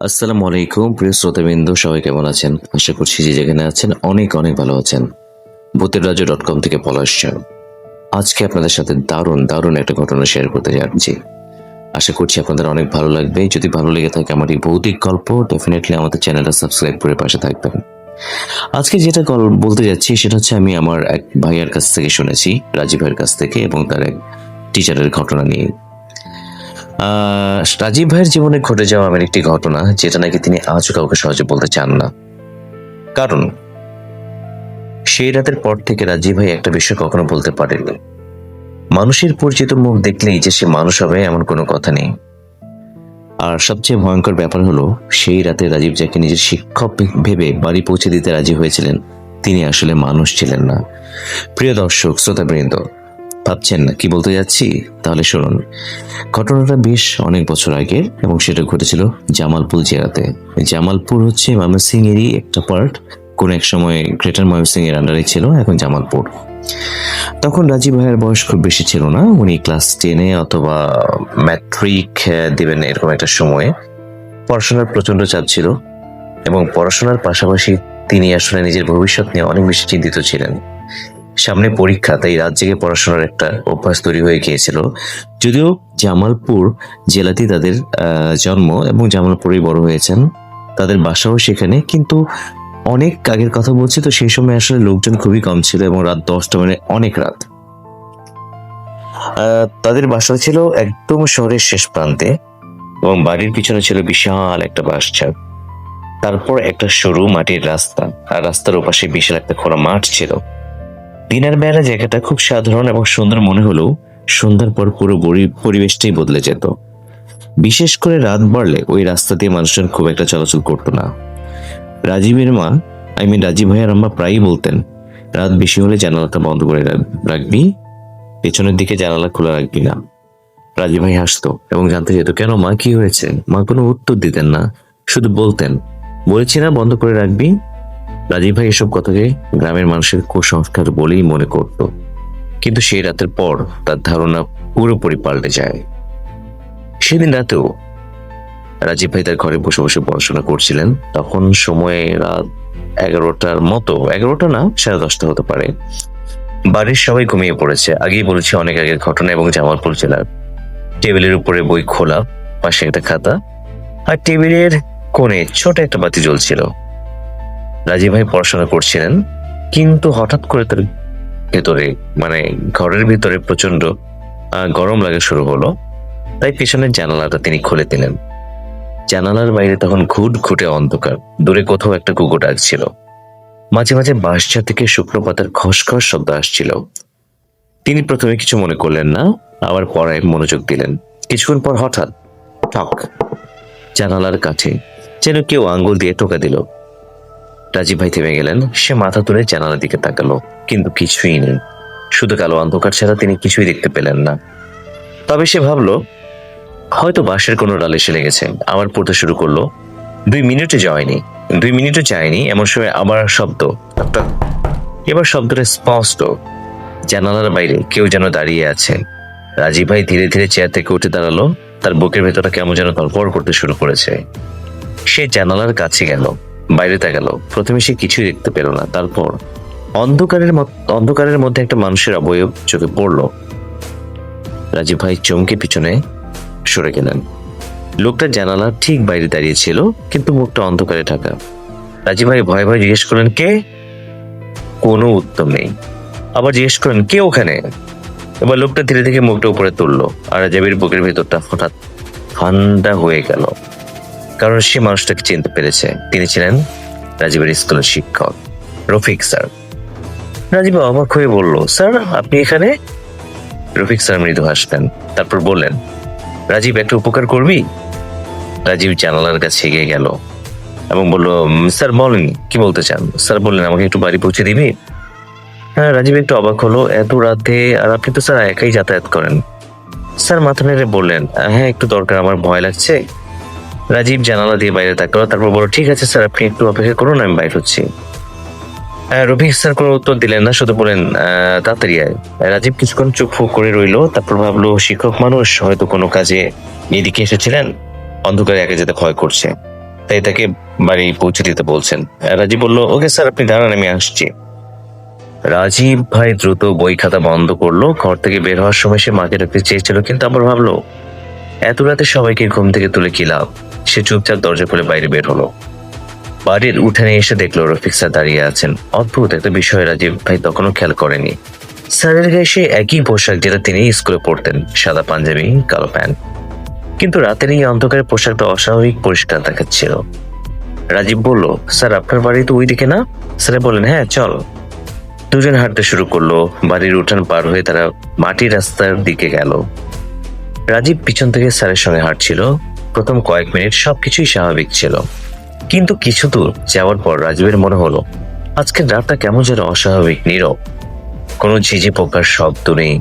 আসসালামু আলাইকুম প্রিয় শ্রোতাবৃন্দ, সবাই কেমন আছেন? আশা করছি যে যেখানে আছেন অনেক অনেক ভালো আছেন। ভূতেররাজ্য.com থেকে পলাশ চান। আজকে আপনাদের সাথে দারুণ দারুণ একটা ঘটনা শেয়ার করতে যাচ্ছি। আশা করছি আপনাদের অনেক ভালো লাগবে। যদি ভালো লেগে থাকে আমার এই ভৌতিক গল্প, ডেফিনেটলি আমাদের চ্যানেলটা সাবস্ক্রাইব করে পাশে থাকবেন। আজকে যেটা বলতে যাচ্ছি সেটা হচ্ছে আমি আমার এক ভাইয়ের কাছ থেকে শুনেছি, রাজীব ভাইয়ের কাছ থেকে, এবং তার এক টিচারের ঘটনা নিয়ে। রাজীব ভাইয়ের জীবনে ঘটে যাওয়া এমন একটি ঘটনা যেটা নাকি তিনি আজও কাউকে সহজে বলতে চান না। কারণ সেই রাতের পর থেকে রাজীব ভাই একটা বিষয় কখনো বলতে পারেননি। মানুষের পরিচিত মুখ দেখলেই যে সে মানুষ হবে এমন কোনো কথা নেই। আর সবচেয়ে ভয়ঙ্কর ব্যাপার হলো, সেই রাতে রাজীব যাকে নিজের শিক্ষক ভেবে বাড়ি পৌঁছে দিতে রাজি হয়েছিলেন, তিনি আসলে মানুষ ছিলেন না। প্রিয় দর্শক শ্রোতাবৃন্দ, ভাবছেন না কি বলতে যাচ্ছি? তাহলে শুনুন। ঘটনাটা বেশ অনেক বছর আগের এবং সেটা ঘটেছিল জামালপুর জেলাতে। জামালপুর হচ্ছে ময়মনসিংহ এরই একটা পার্ট। কোন এক সময় গ্রেটার ময়মনসিংহ এর আন্ডারে ছিল, এখন জামালপুর। তখন রাজীব ভাইয়ের বয়স খুব বেশি ছিল না, উনি ক্লাস 10-এ অথবা ম্যাট্রিক দেবেন এরকম একটা সময়ে। পড়াশোনার প্রচন্ড চাপ ছিল এবং পড়াশোনার পাশাপাশি তিনি আসলে নিজের ভবিষ্যৎ নিয়ে অনেক বেশি চিন্তিত ছিলেন। সামনে পরীক্ষা, তাই রাত জেগে পড়াশোনার একটা অভ্যাস তৈরি হয়ে গিয়েছিল। যদিও জামালপুর জেলাতেই তাদের জন্ম এবং জামালপুরেই বড় হয়েছেন, তাদের বাসাও সেখানে, কিন্তু অনেক আগের কথা বলছি, তো সেই সময় আসলে লোকজন খুবই কম ছিল এবং রাত 10টা মানে অনেক রাত। তাদের বাসা ছিল একদম শহরের শেষ প্রান্তে এবং বাড়ির পিছনে ছিল বিশাল একটা বাঁশঝাড়। তারপর একটা সরু মাটির রাস্তা, আর রাস্তার ওপাশে বিশাল একটা খোলা মাঠ ছিল। দিনের বেলা জায়গাটা খুব সাধারণ এবং সুন্দর মনে হলেও সন্ধ্যার পর পুরো পরিবেশটাই বদলে যেত। বিশেষ করে রাত বাড়লে ওই রাস্তা দিয়ে মানুষজন খুব একটা চলাচল করতো না। রাজীবের মা, রাজীব ভাইয়ের আম্মা প্রায়ই বলতেন, রাত বেশি হলে জানালাটা বন্ধ করে রাখবি, পেছনের দিকে জানালা খোলা রাখবি না। রাজীব ভাই হাসতো এবং জানতে যেত কেন মা, কি হয়েছে? মা কোনো উত্তর দিতেন না, শুধু বলতেন, বলেছি না বন্ধ করে রাখবি। রাজীব ভাই এসব কথাকে গ্রামের মানুষের কুসংস্কার বলেই মনে করত, কিন্তু সেই রাতের পর তার ধারণা পুরোপুরি পাল্টে যায়। সেদিন রাতেও রাজীব ভাই তার ঘরে বসে বসে পড়াশোনা করছিলেন। তখন সময় রাত 11টার মতো, 11টা না, 10:30 হতে পারে। বাড়ির সবাই ঘুমিয়ে পড়েছে। আগেই বলেছি, অনেক আগের ঘটনা এবং জামালপুর জেলার। টেবিলের উপরে বই খোলা, পাশে একটা খাতা, আর টেবিলের কোণে ছোট একটা বাতি জ্বলছিল। রাজীব ভাই পড়াশোনা করছিলেন, কিন্তু হঠাৎ করে তার ভেতরে মানে ঘরের ভিতরে প্রচন্ড গরম লাগা শুরু হলো। তাই পেছনের জানালাটা তিনি খুলে দিলেন। জানালার বাইরে তখন ঘুটঘুটে অন্ধকার, দূরে কোথাও একটা কুকুর ডাকছিল। মাঝে মাঝে বাঁশঝাড় থেকে শুকনো পাতার খসখস শব্দ আসছিল। তিনি প্রথমে কিছু মনে করলেন না, আবার পড়ায় মনোযোগ দিলেন। কিছুক্ষণ পর হঠাৎ ঠক, জানালার কাছে যেন কেউ আঙ্গুল দিয়ে টোকা দিল। রাজীব ভাই থেমে গেলেন। সে মাথা তুলে জানালার দিকে তাকালো, কিন্তু কিছুই নেই, শুধু কালো অন্ধকার ছাড়া তিনি কিছুই দেখতে পেলেন না। তবে সে ভাবলো হয়তো বাঁশের কোনো ডাল এসে লেগেছে। আবার পড়তে শুরু করলো। 2 মিনিটও যায়নি এমন সময় আবার শব্দ, এবার শব্দটা স্পষ্ট। জানালার বাইরে কেউ যেন দাঁড়িয়ে আছে। রাজীব ভাই ধীরে ধীরে চেয়ার থেকে উঠে দাঁড়ালো। তার বুকের ভেতরটা কেমন যেন ধড়ফড় করতে শুরু করেছে। সে জানালার কাছে গেল, বাইরে তাকালো। প্রথমে সে কিছুই দেখতে পেল না। তারপর অন্ধকারের মধ্যে একটা মানুষের অবয়ব চোখে পড়ল। রাজীব ভাই চমকে পিছনে সরে গেলেন। লোকটা জানালার ঠিক বাইরে দাঁড়িয়ে ছিল, কিন্তু মুখটা অন্ধকারে ঢাকা। রাজীব ভাই ভয়ে ভয়ে জিজ্ঞেস করলেন, কে? কোনো উত্তর নেই। আবার জিজ্ঞেস করলেন, কে ওখানে? এবার লোকটা ধীরে ধীরে মুখটা উপরে তুললো, আর রাজীবের বুকের ভেতরটা হঠাৎ ঠান্ডা হয়ে গেল। কারণ সে মানুষটাকে চিনতে পেরেছে। তিনি ছিলেন রাজীবের স্কুলের শিক্ষক রফিক স্যার। রাজীব অবাক হয়ে বলল, স্যার আপনি এখানে? রফিক স্যার মৃদু হাসলেন, তারপর বললেন, রাজীব একটা উপকার করবি? রাজীব জানালার কাছে এগিয়ে গেল এবং বলল, স্যার বলেন, কি বলতে চান? স্যার বললেন, আমাকে একটু বাড়ি পৌঁছে দিবি? হ্যাঁ। রাজীব একটু অবাক হলো, এত রাতে? আর আপনি তো স্যার একাই যাতায়াত করেন। স্যার মাথা নেড়ে বললেন, হ্যাঁ একটু দরকার, আমার ভয় লাগছে। রাজীব জানালা দিয়ে বাইরে তাকালো, তারপর বলল, ঠিক আছে স্যার, আপনি একটু অপেক্ষা করুন, আমি বাইরে হচ্ছি। রফিক স্যার কোনো উত্তর দিলেন না, শুধু বলেন, তাড়াতাড়ি আয়। রাজীব কিছুক্ষণ চুপ ফুক করে রইলো। তারপর ভাবলো, শিক্ষক মানুষ, হয়তো কোনো কাজে এদিকে এসেছিলেন, অন্ধকারে একা যেতে ভয় করছে। তাই তাকে বাড়ি পৌঁছে দিতে বলছেন। রাজীব বলল, ওকে স্যার, আপনি দাঁড়ান, আমি আসছি। রাজীব ভাই দ্রুত বই খাতা বন্ধ করলো। ঘর থেকে বের হওয়ার সময় সে মাকে রাখতে চেয়েছিল, কিন্তু আবার ভাবলো এত রাতে সবাইকে ঘুম থেকে তুলে কি লাভ। সে চুপচাপ দরজা খুলে বাইরে বের হলো। বাড়ির উঠানে এসে দেখলো রফিক স্যার দাঁড়িয়ে আছেন। অদ্ভুত একটা বিষয় রাজীব ভাই তখনও খেয়াল করেনি। স্যারের গায়ে সে একই পোশাক যেটা তিনি স্কুলে পরতেন, সাদা পাঞ্জাবি, কালো প্যান্ট। কিন্তু রাতের এই অন্ধকারের পোশাকটা অস্বাভাবিক পরিষ্কার দেখাচ্ছিল। রাজীব বলল, স্যার আপনার বাড়ি তো ওইদিকে না? স্যার বললেন, হ্যাঁ চল। দুজন হাঁটতে শুরু করলো। বাড়ির উঠান পার হয়ে তারা মাটির রাস্তার দিকে গেল। রাজীব পিছন থেকে স্যারের সঙ্গে হাঁটছিল। প্রথম কয়েক মিনিট সবকিছুই স্বাভাবিক ছিল, কিন্তু কিছু দূর যাওয়ার পর রাজীবের মনে হলো আজকের রাতটা কেমন যেন অস্বাভাবিক নীরব। কোনো ঝিঝি পোকার শব্দ নেই,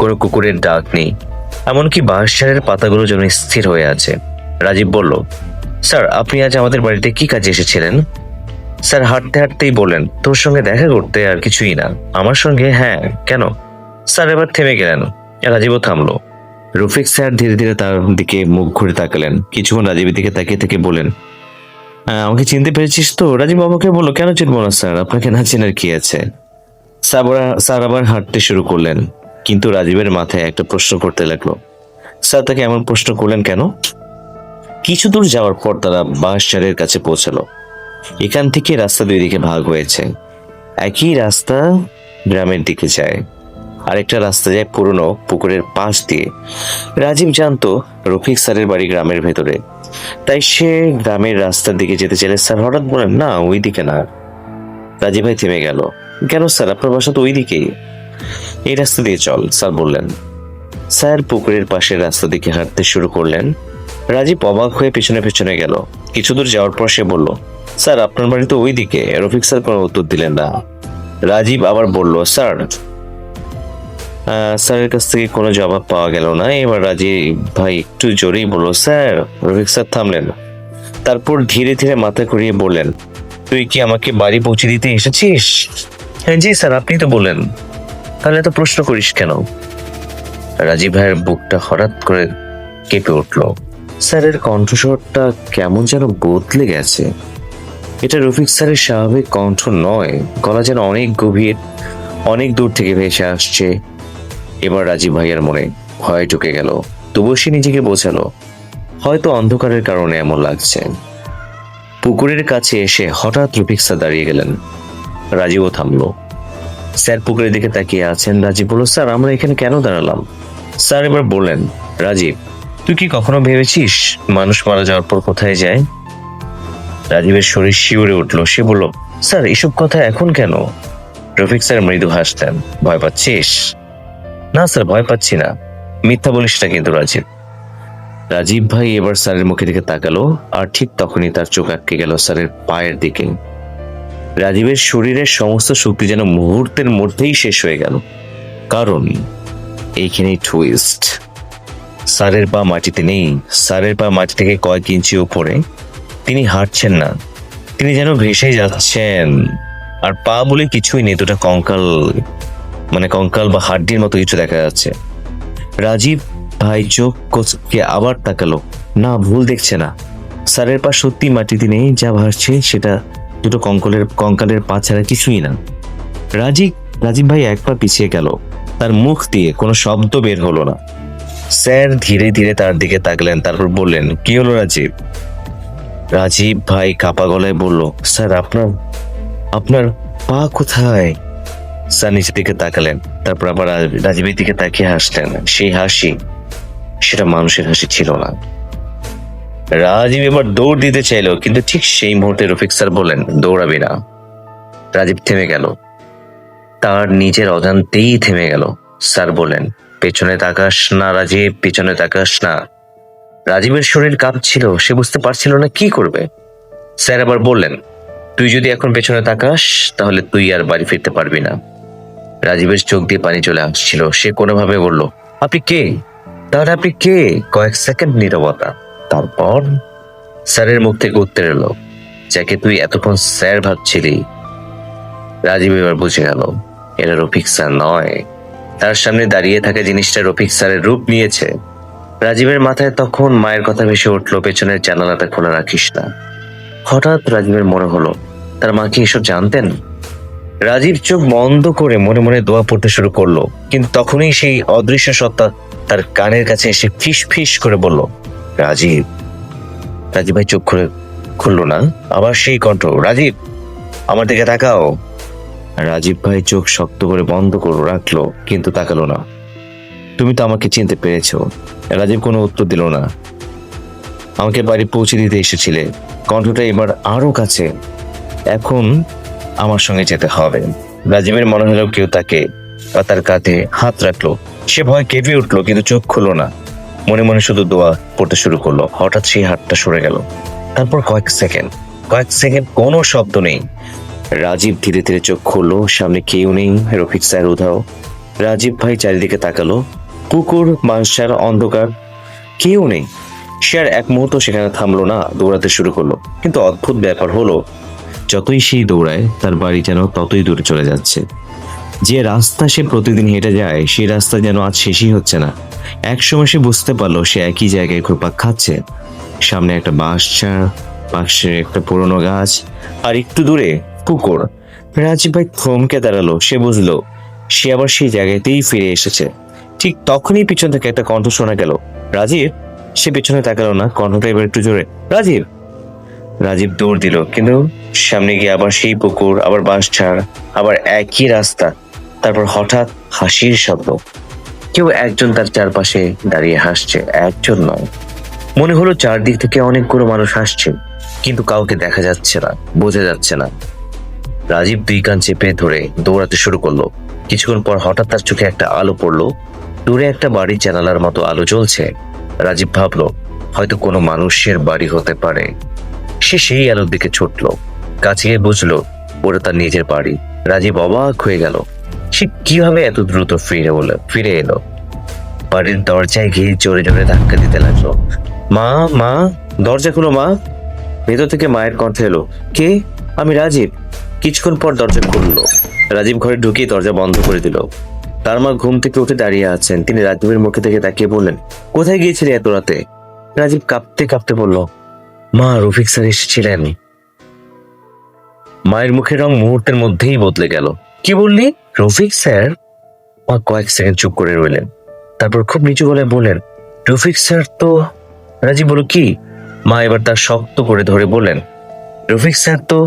কোনো কুকুরের ডাক নেই, এমনকি বাঁশঝাড়ের পাতাগুলো যেন স্থির হয়ে আছে। রাজীব বলল, স্যার আপনি আজ আমাদের বাড়িতে কি কাজে এসেছিলেন? স্যার হাঁটতে হাঁটতেই বললেন, তোর সঙ্গে দেখা করতে, আর কিছুই না। আমার সঙ্গে? হ্যাঁ, কেন? স্যার এবার থেমে গেলেন। রাজীবও থামলো। রফিক স্যার ধীরে ধীরে তার দিকে মুখ ঘুরে তাকালেন। কিছুক্ষণ রাজীবের দিকে তাকিয়ে থেকে বলেন, আমাকে চিনতে পেরেছিস তো? রাজীব বাবাকে বললো, কেন চিনবো না স্যার, আপনাকে না চেনার কি আছে। স্যার আবার হাঁটতে শুরু করলেন, কিন্তু রাজীবের মাথায় একটা প্রশ্ন করতে লাগলো। স্যার তাকে এমন প্রশ্ন করলেন কেন? কিছু দূর যাওয়ার পর তারা বাঁশঝাড়ের কাছে পৌঁছালো। এখান থেকে রাস্তা দুই দিকে ভাগ হয়েছে। একই রাস্তা গ্রামের দিকে যায়, আরেকটা রাস্তা যায় পুরনো পুকুরের পাশ দিয়ে। রাজীব জানতো রফিক স্যারের বাড়ি গ্রামের ভেতরে, তাই সে গ্রামের রাস্তার দিকে যেতে চাইলে স্যার হঠাৎ বলেন, না ওই দিকে না। রাজীব ভাই থেমে গেল। কেন স্যার, আপনার বাসা তো ওই দিকেই, এই রাস্তা দিয়ে চল, স্যার বললেন। স্যার পুকুরের পাশের রাস্তা দিকে হাঁটতে শুরু করলেন। রাজীব অবাক হয়ে পেছনে পেছনে গেল। কিছু দূর যাওয়ার পর সে বলল, স্যার আপনার বাড়ি তো ওই দিকে। রফিক স্যার কোনো উত্তর দিলেন না। রাজীব আবার বলল, স্যার। স্যারের কাছ থেকে কোনো জবাব পাওয়া গেল না। এবার রাজীব ভাই একটু জোরেই বলল, স্যার। রফিক স্যার থামলেন, তারপর ধীরে ধীরে মাথা ঘুরিয়ে বললেন, তুই কি আমাকে বাড়ি পৌঁছে দিতে এসেছিস? হ্যাঁ জি স্যার, আপনি তো বললেন। তাহলে এত প্রশ্ন করিস কেন? রাজীব ভাইয়ের বুকটা হঠাৎ করে কেঁপে উঠল। স্যারের কণ্ঠস্বরটা কেমন যেন বদলে গেছে। এটা রফিক স্যারের স্বাভাবিক কণ্ঠ নয়, গলা যেন অনেক গভীর, অনেক দূর থেকে ভেসে আসছে। এবার রাজীব ভাইয়ের মনে ভয় ঢুকে গেল। তবুও সে নিজেকে বোঝালো, হয়তো অন্ধকারের কারণে এমন লাগছে। পুকুরের কাছে এসে হঠাৎ রফিক স্যার দাঁড়িয়ে গেলেন। রাজীবও থামলো। স্যার পুকুরের দিকে তাকিয়ে আছেন। রাজীব বলল, স্যার আমরা এখানে কেন দাঁড়ালাম? স্যার এবার বললেন, রাজীব তুই কি কখনো ভেবেছিস মানুষ মারা যাওয়ার পর কোথায় যায়? রাজীবের শরীর শিউরে উঠলো। সে বলল, স্যার এসব কথা এখন কেন? রফিক স্যার মৃদু হাসতেন। ভয় পাচ্ছিস? না স্যার, ভয় পাচ্ছি না। মিথ্যা বলিস না কিন্তু রাজীব। রাজীব ভাই এবার স্যারের মুখের দিকে তাকালো, আর ঠিক তখনই তার চোখ আটকে গেল স্যারের পায়ের দিকে। রাজীবের শরীরের সমস্ত শক্তি যেন মুহূর্তের মধ্যেই শেষ হয়ে গেল, কারণ এইখানেই টুইস্ট। স্যারের পা মাটিতে নেই। স্যারের পা মাটি থেকে কয়েক ইঞ্চি উপরে। তিনি হাঁটছেন না, তিনি যেন ভেসে যাচ্ছেন। আর পা বলে কিছুই নেই, দুটা কঙ্কাল, মানে কঙ্কাল বা হাড্ডির মতো কিছু দেখা যাচ্ছে। রাজীব ভাই চোখ কচকে আবার তাকালো। না, ভুল দেখছে না। স্যারের পা সত্যি মাটিতে নেই, যা ভাসছে সেটা দুটো কঙ্কালের পা ছাড়া কিছুই না। রাজীব ভাই এক পা পিছিয়ে গেল। তার মুখ দিয়ে কোনো শব্দ বের হলো না। স্যার ধীরে ধীরে তার দিকে তাকলেন, তারপর বললেন, কি হলো রাজীব? রাজীব ভাই কাপা গলায় বলল, স্যার আপনার পা কোথায়? স্যার নিচের দিকে তাকালেন, তারপর আবার রাজীবের দিকে তাকিয়ে হাসলেন। সেই হাসি, সেটা মানুষের হাসি ছিল না। রাজীব এবার দৌড় দিতে চাইলো, কিন্তু ঠিক সেই মুহূর্তে রফিক স্যার বললেন, দৌড়াবি না। রাজীব থেমে গেল, তার নিজের অজান্তেই থেমে গেল। স্যার বললেন, পেছনে তাকাস না রাজীব, পেছনে তাকাস না। রাজীবের শরীর কাঁপছিল, সে বুঝতে পারছিল না কি করবে। স্যার আবার বললেন, তুই যদি এখন পেছনে তাকাস তাহলে তুই আর বাড়ি ফিরতে পারবি না। রাজীবের চোখ দিয়ে পানি চলে আসছিল। সে কোনোভাবে বলল, আপনি কে? তাহলে আপনি কে? কয়েক সেকেন্ড নীরবতা, তারপর স্যারের মুখ থেকে উত্তর এলো, যাকে তুই এতক্ষণ স্যার ভাবছিলি। রাজীব এবার বুঝে গেল, এটা রফিক স্যার নয়। তার সামনে দাঁড়িয়ে থাকা জিনিসটা রফিক স্যারের রূপ নিয়েছে। রাজীবের মাথায় তখন মায়ের কথা ভেসে উঠলো, পেছনের জানালাটা খোলা রাখিস না। হঠাৎ রাজীবের মনে হলো তার মা কি এসব জানতেন। রাজীব চোখ বন্ধ করে মনে মনে দোয়া পড়তে শুরু করলো, কিন্তু তখনই সেই অদৃশ্য সত্তা তার কানের কাছে এসে ফিস ফিস করে বলল, রাজীব। রাজীব ভাই চোখ খুললো না। আবার সেই কণ্ঠ, রাজীব আমার দিকে তাকাও। রাজীব ভাই চোখ শক্ত করে বন্ধ করে রাখলো, কিন্তু তাকালো না। তুমি তো আমাকে চিনতে পেরেছো। রাজীব কোনো উত্তর দিল না। আমাকে বাড়ি পৌঁছে দিতে এসেছিলে। কণ্ঠটা এবার আরো কাছে। এখন আমার সঙ্গে যেতে হবে। রাজীবের মনে হলো কেউ তাকে বা তার কাঁধে হাত রাখলো। সে ভয় কেঁপে উঠলো, কিন্তু চোখ খুললো না। মনে মনে শুধু দোয়া পড়তে শুরু করলো। হঠাৎ সেই হাতটা সরে গেল। তারপর কয়েক সেকেন্ড কোনো শব্দ নেই। রাজীব ধীরে ধীরে চোখ খুললো। সামনে কেউ নেই, রফিক স্যার উধাও। রাজীব ভাই চারিদিকে তাকালো। পুকুর, বাঁশঝাড়, অন্ধকার, কেউ নেই। সে আর এক মুহূর্ত সেখানে থামলো না, দৌড়াতে শুরু করলো। কিন্তু অদ্ভুত ব্যাপার হলো, যতই সেই দৌড়ায় তার বাড়ি যেন ততই দূরে চলে যাচ্ছে। যে রাস্তা সে প্রতিদিন হেঁটে যায় সেই রাস্তা যেন আজ শেষই হচ্ছে না। একসময় সে বুঝতে পারলো সে একই জায়গায় ঘুরপাক খাচ্ছে। সামনে একটা বাঁশঝাড়, পাশে একটা পুরোনো গাছ, আর একটু দূরে পুকুর। রাজীব ভাই থমকে দাঁড়ালো। সে বুঝলো সে আবার সেই জায়গাতেই ফিরে এসেছে। ঠিক তখনই পিছন থেকে একটা কণ্ঠ শোনা গেল, রাজীব। সে পিছনে তাকালো না, কণ্ঠটা এবার একটু জোরে, রাজীব। রাজীব দৌড় দিল, কিন্তু সামনে গিয়ে আবার সেই পুকুর, আবার বাঁশঝাড়, আবার একই রাস্তা। তারপর হঠাৎ হাসির শব্দ। কেউ একজন তার চারপাশে দাঁড়িয়ে হাসছে, একজন নয়। মনে হলো চারদিক থেকে অনেকগুলো মানুষ হাসছে, কিন্তু কাউকে দেখা যাচ্ছে না, বোঝা যাচ্ছে না। রাজীব দুই কান চেপে ধরে দৌড়াতে শুরু করলো। কিছুক্ষণ পর হঠাৎ তার চোখে একটা আলো পড়লো। দূরে একটা বাড়ির জানালার মতো আলো জ্বলছে। রাজীব ভাবলো হয়তো কোনো মানুষের বাড়ি হতে পারে। সে সেই আলোর দিকে ছুটলো। কাছে গিয়ে বুঝলো ওটা তার নিজের বাড়ি। রাজীব অবাক হয়ে গেল। সে কিভাবে এত দ্রুত ফিরে এলো। বাড়ির দরজায় গিয়ে জোরে জোরে ধাক্কা দিতে লাগলো। মা, মা, দরজা খুলো মা। ভেতর থেকে মায়ের কণ্ঠ এলো, কে? আমি রাজীব। কিছুক্ষণ পর দরজা খুললো। রাজীব ঘরে ঢুকিয়ে দরজা বন্ধ করে দিল। তার মা ঘুম থেকে উঠে দাঁড়িয়ে আছেন। তিনি রাজীবের মুখে থেকে তাকিয়ে বললেন, কোথায় গিয়েছিলে এত রাতে? রাজীব কাঁপতে কাঁপতে বলল, মা, রফিক স্যার এসেছিলেন। মায়ের মুখের রং মুহূর্তের মধ্যেই বদলে গেল। কি বললি? রফিক স্যার? মা কয়েক সেকেন্ড চুপ করে রইলেন। তারপর খুব নিচু গলায় বললেন, রফিক স্যার তো। রাজীব বলল, কি? মা এবার তার শক্ত করে ধরে বললেন, রফিক স্যার তো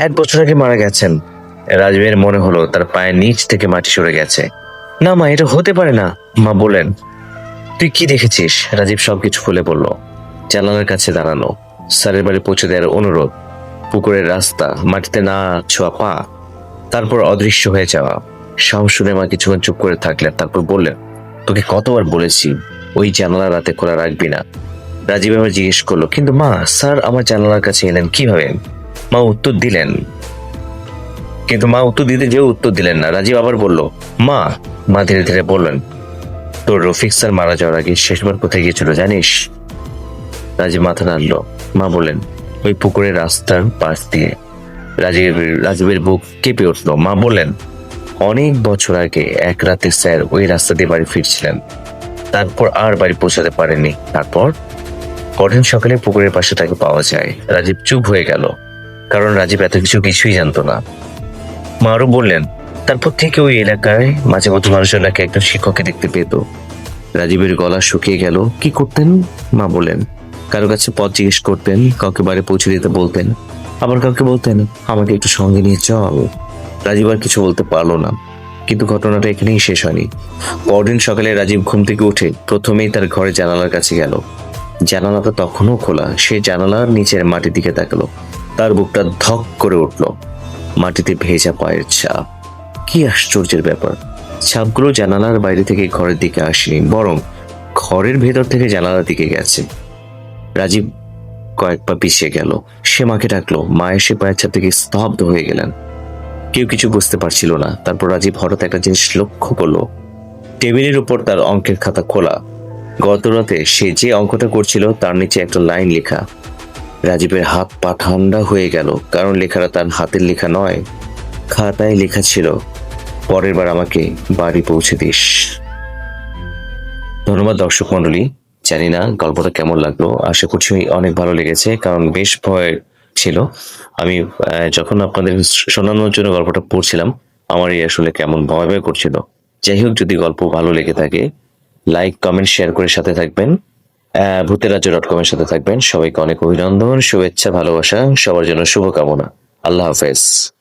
1 বছর আগে মারা গেছেন। রাজীবের মনে হলো তার পায়ের নিচ থেকে মাটি সরে গেছে। না মা, এটা হতে পারে না। মা বললেন, তুই কি দেখেছিস? রাজীব সবকিছু খুলে বলল। জানালার কাছে দাঁড়ানো, স্যারের বাড়ি পৌঁছে দেওয়ার অনুরোধ, পুকুরের রাস্তা, মাটিতে না ছোঁয়া পা, তারপর অদৃশ্য হয়ে যাওয়া। সব শুনে মা কিছুক্ষণ চুপ করে থাকলেন। তারপর বললেন, তোকে কতবার বলেছি ওই জানালা রাতে খোলা রাখবি না। রাজীব আবার জিজ্ঞেস করলো, কিন্তু মা, স্যার আমার জানালার কাছে এলেন কিভাবে? মা উত্তর দিতে যেও উত্তর দিলেন না। রাজীব আবার বলল, মা। মা ধীরে ধীরে বললেন, তোর রফিক স্যার মারা যাওয়ার আগে শেষবার কোথায় গিয়েছিল জানিস? রাজীব মাথা নাড়ল। মা বললেন, ওই পুকুরের রাস্তার পাশ দিয়ে। রাজীবের বুক কেঁপে উঠল। মা বললেন, অনেক বছর আগে এক রাতে স্যার ওই রাস্তা দিয়ে বাড়ি ফিরছিলেন। তারপর আর বাড়ি পৌঁছাতে পারেনি। তারপর পরদিন সকালে পুকুরের পাশে তাকে পাওয়া যায়। রাজীব চুপ হয়ে গেল, কারণ রাজীব এত কিছুই জানতো না। মা আরো বললেন, তারপর থেকে ওই এলাকায় মাঝে মধ্যে মানুষের নাকি একজন শিক্ষককে দেখতে পেত। রাজীবের গলা শুকিয়ে গেল। কি করতেন? মা বলেন, কারো কাছে পথ জিজ্ঞেস করতেন, কাউকে বাড়ি পৌঁছে দিতে বলতেন, আবার কাউকে বলতেন আমাকে একটু সঙ্গে নিয়ে চল। রাজীব আর কিছু বলতে পারলো না। কিন্তু ঘটনাটা এখানেই শেষ হয়নি। পরদিন সকালে রাজীব ঘুম থেকে উঠে প্রথমেই তার ঘরের জানালার কাছে গেল। জানালাটা তখনও খোলা। সে জানালার নিচের মাটির দিকে তাকালো। তার বুকটা ধক করে উঠল। মাটিতে ভেজা পায়ের ছাপ। কি আশ্চর্যের ব্যাপার! ছাপগুলো জানালার বাইরে থেকে ঘরের দিকে আসেনি, বরং ঘরের ভেতর থেকে জানালার দিকে গেছে। রাজীব কয়েক পা পিছিয়ে গেল। সে মাকে ডাকলো। মা এসে পায়ের ছাপ থেকে স্তব্ধ হয়ে গেলেন। কেউ কিছু বুঝতে পারছিল না। তারপর রাজীব হঠাৎ একটা জিনিস লক্ষ্য করলো। টেবিলের উপর তার অঙ্কের খাতা খোলা। গত রাতে সে যে অঙ্কটা করছিল তার নিচে একটা লাইন লেখা। রাজীবের হাত পা ঠান্ডা হয়ে গেল, কারণ লেখাটা তার হাতের লেখা নয়। খাতায় লেখা ছিল, পরের বার আমাকে বাড়ি পৌঁছে দিস। ধন্যবাদ দর্শক মন্ডলী। জানি না গল্পটা কেমন লাগলো। আশা করছি অনেক ভালো লেগেছে, কারণ বেশ ভয়ের ছিল। আমি যখন আপনাদের শোনানোর জন্য গল্পটা পড়ছিলাম, আমারই আসলে কেমন ভয় ভয় করছিল। যাই হোক, যদি গল্প ভালো লেগে থাকে, লাইক, কমেন্ট, শেয়ার করে সাথে থাকবেন। ভূতেরাজ্য.com এর সাথে থাকবেন। সবাইকে অনেক অভিনন্দন, শুভেচ্ছা, ভালোবাসা, সবার জন্য শুভকামনা। আল্লাহ হাফেজ।